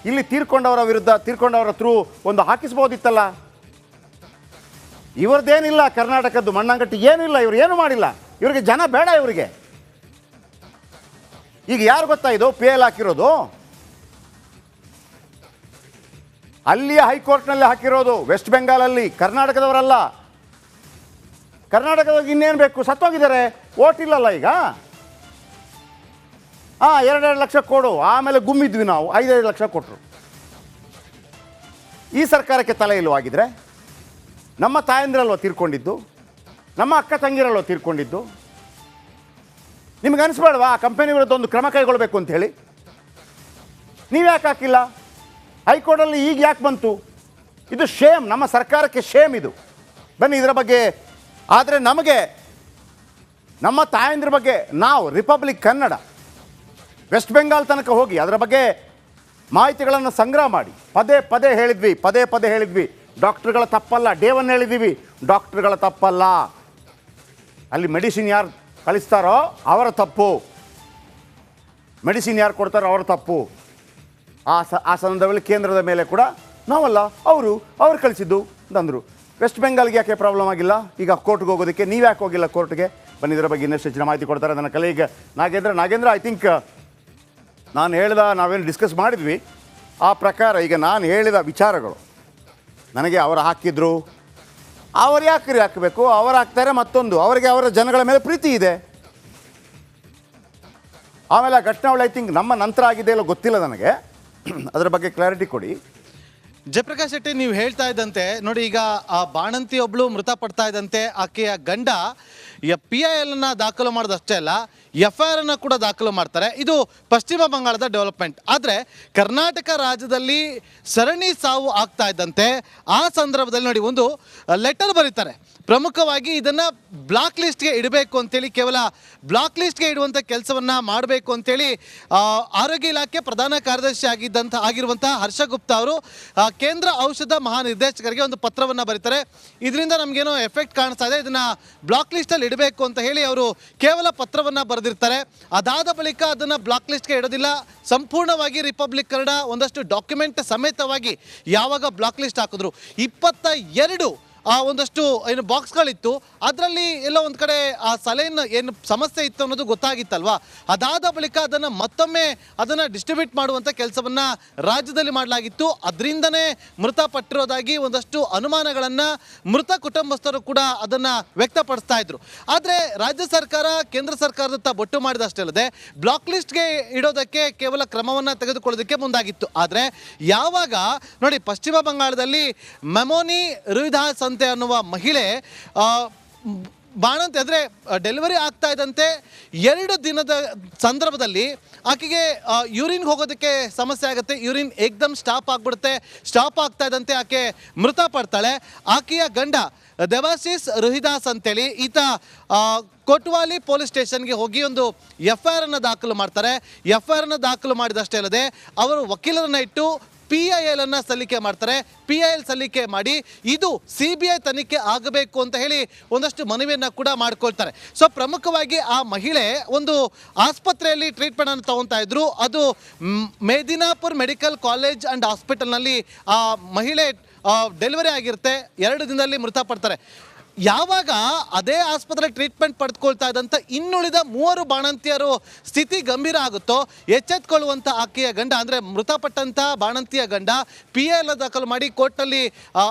ಇಲ್ಲಿ ತೀರ್ಕೊಂಡವರ ವಿರುದ್ಧ, ತೀರ್ಕೊಂಡವರ ಥ್ರೂ ಒಂದು ಹಾಕಿಸ್ಬೋದಿತ್ತಲ್ಲ. ಇವ್ರದ್ದೇನಿಲ್ಲ, ಕರ್ನಾಟಕದ್ದು ಮಣ್ಣಂಗಟ್ಟಿ ಏನಿಲ್ಲ, ಇವ್ರು ಏನು ಮಾಡಿಲ್ಲ. ಇವರಿಗೆ ಜನ ಬೇಡ ಇವರಿಗೆ. ಈಗ ಯಾರು ಗೊತ್ತಾ ಇದು PIL ಹಾಕಿರೋದು? ಅಲ್ಲಿಯ ಹೈಕೋರ್ಟ್ನಲ್ಲಿ ಹಾಕಿರೋದು, ವೆಸ್ಟ್ ಬೆಂಗಾಲಲ್ಲಿ, ಕರ್ನಾಟಕದವರಲ್ಲ. ಕರ್ನಾಟಕದವ್ರಿಗೆ ಇನ್ನೇನು ಬೇಕು? ಸತ್ತೋಗಿದ್ದಾರೆ, ಓಟ್ ಇಲ್ಲಲ್ಲ ಈಗ. 2 ಲಕ್ಷ ಕೊಡು, ಆಮೇಲೆ ಗುಮ್ಮಿದ್ವಿ ನಾವು, 5 ಲಕ್ಷ ಕೊಟ್ಟರು. ಈ ಸರ್ಕಾರಕ್ಕೆ ತಲೆ ಇಲ್ಲವಾಗಿದ್ರೆ ನಮ್ಮ ತಾಯಂದಿರಲ್ವ ತೀರ್ಕೊಂಡಿದ್ದು, ನಮ್ಮ ಅಕ್ಕ ತಂಗಿರಲ್ವ ತೀರ್ಕೊಂಡಿದ್ದು. ನಿಮ್ಗೆ ಅನಿಸ್ಬೇಡವಾ ಆ ಕಂಪನಿ ವಿರುದ್ಧ ಒಂದು ಕ್ರಮ ಕೈಗೊಳ್ಳಬೇಕು ಅಂತ ಹೇಳಿ? ನೀವು ಯಾಕೆ ಹಾಕಿಲ್ಲ? ಹೈಕೋರ್ಟಲ್ಲಿ ಈಗ ಯಾಕೆ ಬಂತು? ಇದು ಶೇಮ್, ನಮ್ಮ ಸರ್ಕಾರಕ್ಕೆ ಶೇಮ್ ಇದು. ಬನ್ನಿ ಇದರ ಬಗ್ಗೆ. ಆದರೆ ನಮಗೆ ನಮ್ಮ ತಾಯಂದಿರ ಬಗ್ಗೆ ನಾವು ರಿಪಬ್ಲಿಕ್ ಕನ್ನಡ ವೆಸ್ಟ್ ಬೆಂಗಾಲ್ ತನಕ ಹೋಗಿ ಅದರ ಬಗ್ಗೆ ಮಾಹಿತಿಗಳನ್ನು ಸಂಗ್ರಹ ಮಾಡಿ ಪದೇ ಹೇಳಿದ್ವಿ. ಡಾಕ್ಟ್ರುಗಳ ತಪ್ಪಲ್ಲ, ಡೇ 1 ಹೇಳಿದ್ದೀವಿ, ಡಾಕ್ಟ್ರುಗಳ ತಪ್ಪಲ್ಲ. ಅಲ್ಲಿ ಮೆಡಿಸಿನ್ ಯಾರು ಕಳಿಸ್ತಾರೋ ಅವರ ತಪ್ಪು, ಮೆಡಿಸಿನ್ ಯಾರು ಕೊಡ್ತಾರೋ ಅವರ ತಪ್ಪು. ಆ ಸಂದರ್ಭದಲ್ಲಿ ಕೇಂದ್ರದ ಮೇಲೆ ಕೂಡ ನಾವಲ್ಲ, ಅವರು ಕಳಿಸಿದ್ದು ಅಂತಂದರು. ವೆಸ್ಟ್ ಬೆಂಗಾಲ್ಗೆ ಯಾಕೆ ಪ್ರಾಬ್ಲಮ್ ಆಗಿಲ್ಲ? ಈಗ ಕೋರ್ಟ್ಗೆ ಹೋಗೋದಕ್ಕೆ ನೀವು ಯಾಕೆ ಹೋಗಿಲ್ಲ ಕೋರ್ಟ್ಗೆ? ಬನ್ನಿ ಇದರ ಬಗ್ಗೆ ಇನ್ನಷ್ಟು ಹೆಚ್ಚಿನ ಮಾಹಿತಿ ಕೊಡ್ತಾರೆ ನನ್ನ ಕಲೀಗ್ ನಾಗೇಂದ್ರ. ಐ ಥಿಂಕ್ ನಾವೇನು ಡಿಸ್ಕಸ್ ಮಾಡಿದ್ವಿ ಆ ಪ್ರಕಾರ ಈಗ ನಾನು ಹೇಳಿದ ವಿಚಾರಗಳು ನನಗೆ ಅವರು ಹಾಕಿದ್ರು. ಅವ್ರು ಯಾಕೆ ಹಾಕಬೇಕು? ಅವರು ಹಾಕ್ತಾರೆ. ಮತ್ತೊಂದು, ಅವರಿಗೆ ಅವರ ಜನಗಳ ಮೇಲೆ ಪ್ರೀತಿ ಇದೆ. ಆಮೇಲೆ ಆ ಘಟನೆಗಳು ಐ ಥಿಂಕ್ ನಮ್ಮ ನಂತರ ಆಗಿದೆ ಇಲ್ಲ ಗೊತ್ತಿಲ್ಲ ನನಗೆ, ಅದರ ಬಗ್ಗೆ ಕ್ಲಾರಿಟಿ ಕೊಡಿ. ಜಯಪ್ರಕಾಶ್ ಶೆಟ್ಟಿ, ನೀವು ಹೇಳ್ತಾ ಇದ್ದಂತೆ ನೋಡಿ, ಈಗ ಆ ಬಾಣಂತಿ ಒಬ್ಳು ಮೃತಪಡ್ತಾ ಇದ್ದಂತೆ ಆಕೆಯ ಗಂಡ PIL ದಾಖಲು ಮಾಡೋದಷ್ಟೇ ಅಲ್ಲ, FIR ಕೂಡ ದಾಖಲು ಮಾಡ್ತಾರೆ. ಇದು ಪಶ್ಚಿಮ ಬಂಗಾಳದ ಡೆವಲಪ್ಮೆಂಟ್. ಆದರೆ ಕರ್ನಾಟಕ ರಾಜ್ಯದಲ್ಲಿ ಸರಣಿ ಸಾವು ಆಗ್ತಾ ಇದ್ದಂತೆ ಆ ಸಂದರ್ಭದಲ್ಲಿ ನೋಡಿ ಒಂದು ಲೆಟರ್ ಬರೀತಾರೆ. ಪ್ರಮುಖವಾಗಿ ಇದನ್ನು ಬ್ಲಾಕ್ ಲಿಸ್ಟ್ಗೆ ಇಡಬೇಕು ಅಂತೇಳಿ, ಕೇವಲ ಬ್ಲಾಕ್ ಲಿಸ್ಟ್ಗೆ ಇಡುವಂಥ ಕೆಲಸವನ್ನು ಮಾಡಬೇಕು ಅಂತೇಳಿ ಆರೋಗ್ಯ ಇಲಾಖೆ ಪ್ರಧಾನ ಕಾರ್ಯದರ್ಶಿ ಆಗಿರುವಂತಹ ಹರ್ಷ ಗುಪ್ತಾ ಅವರು ಕೇಂದ್ರ ಔಷಧ ಮಹಾನಿರ್ದೇಶಕರಿಗೆ ಒಂದು ಪತ್ರವನ್ನು ಬರೀತಾರೆ. ಇದರಿಂದ ನಮಗೇನೋ ಎಫೆಕ್ಟ್ ಕಾಣಿಸ್ತಾ ಇದೆ, ಇದನ್ನು ಬ್ಲಾಕ್ ಲಿಸ್ಟಲ್ಲಿ ಇಡಬೇಕು ಅಂತ ಹೇಳಿ ಅವರು ಕೇವಲ ಪತ್ರವನ್ನು ಬರೆದಿರ್ತಾರೆ. ಅದಾದ ಬಳಿಕ ಅದನ್ನು ಬ್ಲಾಕ್ ಲಿಸ್ಟ್ಗೆ ಇಡೋದಿಲ್ಲ, ಸಂಪೂರ್ಣವಾಗಿ ರಿಪಬ್ಲಿಕ್ ಕನ್ನಡ ಒಂದಷ್ಟು ಡಾಕ್ಯುಮೆಂಟ್ ಸಮೇತವಾಗಿ ಯಾವಾಗ ಬ್ಲಾಕ್ ಲಿಸ್ಟ್ ಹಾಕಿದ್ರು 22 ಒಂದಷ್ಟು ಏನು ಬಾಕ್ಸ್ಗಳಿತ್ತು, ಅದರಲ್ಲಿ ಎಲ್ಲ ಒಂದು ಕಡೆ ಆ ಸಲೈನ್ ಏನು ಸಮಸ್ಯೆ ಇತ್ತು ಅನ್ನೋದು ಗೊತ್ತಾಗಿತ್ತಲ್ವಾ. ಅದಾದ ಬಳಿಕ ಅದನ್ನು ಮತ್ತೊಮ್ಮೆ ಅದನ್ನು ಡಿಸ್ಟ್ರಿಬ್ಯೂಟ್ ಮಾಡುವಂಥ ಕೆಲಸವನ್ನು ರಾಜ್ಯದಲ್ಲಿ ಮಾಡಲಾಗಿತ್ತು. ಅದರಿಂದನೇ ಮೃತಪಟ್ಟಿರೋದಾಗಿ ಒಂದಷ್ಟು ಅನುಮಾನಗಳನ್ನು ಮೃತ ಕುಟುಂಬಸ್ಥರು ಕೂಡ ಅದನ್ನು ವ್ಯಕ್ತಪಡಿಸ್ತಾ ಇದ್ರು. ಆದರೆ ರಾಜ್ಯ ಸರ್ಕಾರ ಕೇಂದ್ರ ಸರ್ಕಾರದ ಬೊಟ್ಟು ಮಾಡಿದಷ್ಟೇ ಅಲ್ಲದೆ ಬ್ಲಾಕ್ ಲಿಸ್ಟ್ಗೆ ಇಡೋದಕ್ಕೆ ಕೇವಲ ಕ್ರಮವನ್ನು ತೆಗೆದುಕೊಳ್ಳೋದಕ್ಕೆ ಮುಂದಾಗಿತ್ತು. ಆದರೆ ಯಾವಾಗ ನೋಡಿ ಪಶ್ಚಿಮ ಬಂಗಾಳದಲ್ಲಿ ಮೆಮೋನಿ ರುಹಿದಾಸ್ ಅಂತೆ ಅನ್ನುವ ಮಹಿಳೆ ಬಾಣಂತಿ ಅಂದರೆ ಡೆಲಿವರಿ ಆಗ್ತಾ ಇದ್ದಂತೆ 2 ದಿನದ ಸಂದರ್ಭದಲ್ಲಿ ಆಕೆಗೆ ಯೂರಿನ್ಗೆ ಹೋಗೋದಕ್ಕೆ ಸಮಸ್ಯೆ ಆಗುತ್ತೆ. ಯೂರಿನ್ ಏಕ್ದಮ್ ಸ್ಟಾಪ್ ಆಗಿಬಿಡುತ್ತೆ. ಸ್ಟಾಪ್ ಆಗ್ತಾ ಇದ್ದಂತೆ ಆಕೆ ಮೃತಪಡ್ತಾಳೆ. ಆಕೆಯ ಗಂಡ ದೇವಾಶಿಸ್ ರುಹಿದಾಸ್ ಅಂತೇಳಿ ಈತ ಕೊಟ್ವಾಲಿ ಪೊಲೀಸ್ ಸ್ಟೇಷನ್ಗೆ ಹೋಗಿ ಒಂದು FIR ಅನ್ನು ದಾಖಲು ಮಾಡ್ತಾರೆ. FIR ಅನ್ನು ದಾಖಲು ಮಾಡಿದಷ್ಟೇ ಅಲ್ಲದೆ ಅವರು ವಕೀಲರನ್ನ ಇಟ್ಟು PIL ಅನ್ನು ಸಲ್ಲಿಕೆ ಮಾಡ್ತಾರೆ. PIL ಸಲ್ಲಿಕೆ ಮಾಡಿ ಇದು CBI ತನಿಖೆ ಆಗಬೇಕು ಅಂತ ಹೇಳಿ ಒಂದಷ್ಟು ಮನವಿಯನ್ನು ಕೂಡ ಮಾಡ್ಕೊಳ್ತಾರೆ. ಸೊ ಪ್ರಮುಖವಾಗಿ ಆ ಮಹಿಳೆ ಒಂದು ಆಸ್ಪತ್ರೆಯಲ್ಲಿ ಟ್ರೀಟ್ಮೆಂಟ್ ಅನ್ನು ತಗೊತಾ ಇದ್ರು. ಅದು ಮೇದಿನಾಪುರ್ ಮೆಡಿಕಲ್ ಕಾಲೇಜ್ ಅಂಡ್ ಹಾಸ್ಪಿಟಲ್ನಲ್ಲಿ ಆ ಮಹಿಳೆ ಡೆಲಿವರಿ ಆಗಿರುತ್ತೆ. 2 ದಿನದಲ್ಲಿ ಮೃತಪಡ್ತಾರೆ. ಯಾವಾಗ ಅದೇ ಆಸ್ಪತ್ರೆ ಟ್ರೀಟ್ಮೆಂಟ್ ಪಡೆದುಕೊಳ್ತಾ ಇದ್ದಂಥ ಇನ್ನುಳಿದ 3 ಬಾಣಂತಿಯರು ಸ್ಥಿತಿ ಗಂಭೀರ ಆಗುತ್ತೋ ಎಚ್ಚೆತ್ಕೊಳ್ಳುವಂಥ ಆಕೆಯ ಗಂಡ ಅಂದರೆ ಮೃತಪಟ್ಟಂಥ ಬಾಣಂತಿಯ ಗಂಡ PIL ದಾಖಲು ಮಾಡಿ ಕೋರ್ಟ್ನಲ್ಲಿ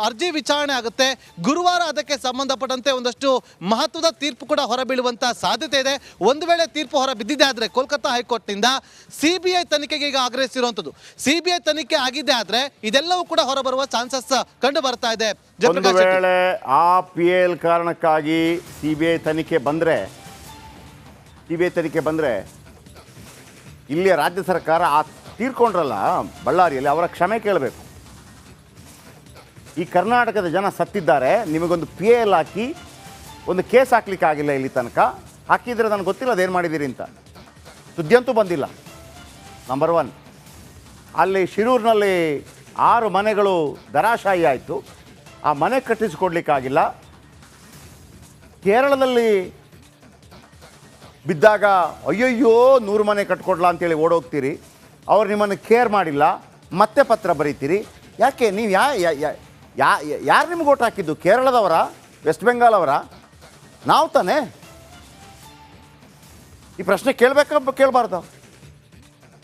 ಅರ್ಜಿ ವಿಚಾರಣೆ ಆಗುತ್ತೆ. ಗುರುವಾರ ಅದಕ್ಕೆ ಸಂಬಂಧಪಟ್ಟಂತೆ ಒಂದಷ್ಟು ಮಹತ್ವದ ತೀರ್ಪು ಕೂಡ ಹೊರಬೀಳುವಂಥ ಸಾಧ್ಯತೆ ಇದೆ. ಒಂದು ವೇಳೆ ತೀರ್ಪು ಹೊರ ಬಿದ್ದಿದೆ ಆದರೆ ಕೋಲ್ಕತ್ತಾ ಹೈಕೋರ್ಟ್ನಿಂದ CBI ತನಿಖೆಗೆ ಈಗ ಆಗ್ರಹಿಸಿರುವಂಥದ್ದು. CBI ತನಿಖೆ ಆಗಿದೆ ಆದರೆ ಇದೆಲ್ಲವೂ ಕೂಡ ಹೊರಬರುವ ಚಾನ್ಸಸ್ ಕಂಡು ಬರ್ತಾ ಇದೆ. ಒಂದು ವೇಳೆ ಆ PIL ಕಾರಣಕ್ಕಾಗಿ CBI ತನಿಖೆ ಬಂದರೆ ಇಲ್ಲಿಯ ರಾಜ್ಯ ಸರ್ಕಾರ ಆ ತೀರ್ಕೊಂಡ್ರಲ್ಲ ಬಳ್ಳಾರಿಯಲ್ಲಿ ಅವರ ಕ್ಷಮೆ ಕೇಳಬೇಕು. ಈ ಕರ್ನಾಟಕದ ಜನ ಸತ್ತಿದ್ದಾರೆ, ನಿಮಗೊಂದು PIL ಹಾಕಿ ಒಂದು ಕೇಸ್ ಹಾಕ್ಲಿಕ್ಕೆ ಆಗಿಲ್ಲ ಇಲ್ಲಿ ತನಕ. ಹಾಕಿದರೆ ನನಗೆ ಗೊತ್ತಿಲ್ಲ ಅದೇನು ಮಾಡಿದ್ದೀರಿ ಅಂತ. ಸುದ್ದಿಯಂತೂ ಬಂದಿಲ್ಲ. ನಂಬರ್ 1 ಅಲ್ಲಿ ಶಿರೂರಿನಲ್ಲಿ 6 ಮನೆಗಳು ದರಾಶಾಹಿ ಆಯಿತು. ಆ ಮನೆ ಕಟ್ಟಿಸಿಕೊಡ್ಲಿಕ್ಕಾಗಿಲ್ಲ. ಕೇರಳದಲ್ಲಿ ಬಿದ್ದಾಗ ಅಯ್ಯಯ್ಯೋ 100 ಮನೆ ಕಟ್ಕೊಡ್ಲಾ ಅಂತೇಳಿ ಓಡೋಗ್ತೀರಿ. ಅವ್ರು ನಿಮ್ಮನ್ನು ಕೇರ್ ಮಾಡಿಲ್ಲ, ಮತ್ತೆ ಪತ್ರ ಬರೀತೀರಿ. ಯಾಕೆ ನೀವು ಯಾರು ನಿಮ್ಗೆ ಓಟ್ ಹಾಕಿದ್ದು? ಕೇರಳದವರ, ವೆಸ್ಟ್ ಬೆಂಗಾಲ್ ಅವರ? ನಾವು ತಾನೇ ಈ ಪ್ರಶ್ನೆ ಕೇಳಬಾರ್ದು.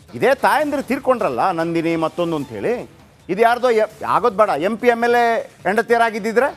ಇದೇ ತಾಯಂದಿರು ತೀರ್ಕೊಂಡ್ರಲ್ಲ, ನಂದಿನಿ ಮತ್ತೊಂದು ಅಂಥೇಳಿ. ಇದು ಯಾರ್ದೋ ಆಗೋದು ಬೇಡ. MP MLA ಹೆಂಡತಿಯರಾಗಿದ್ದಿದ್ರೆ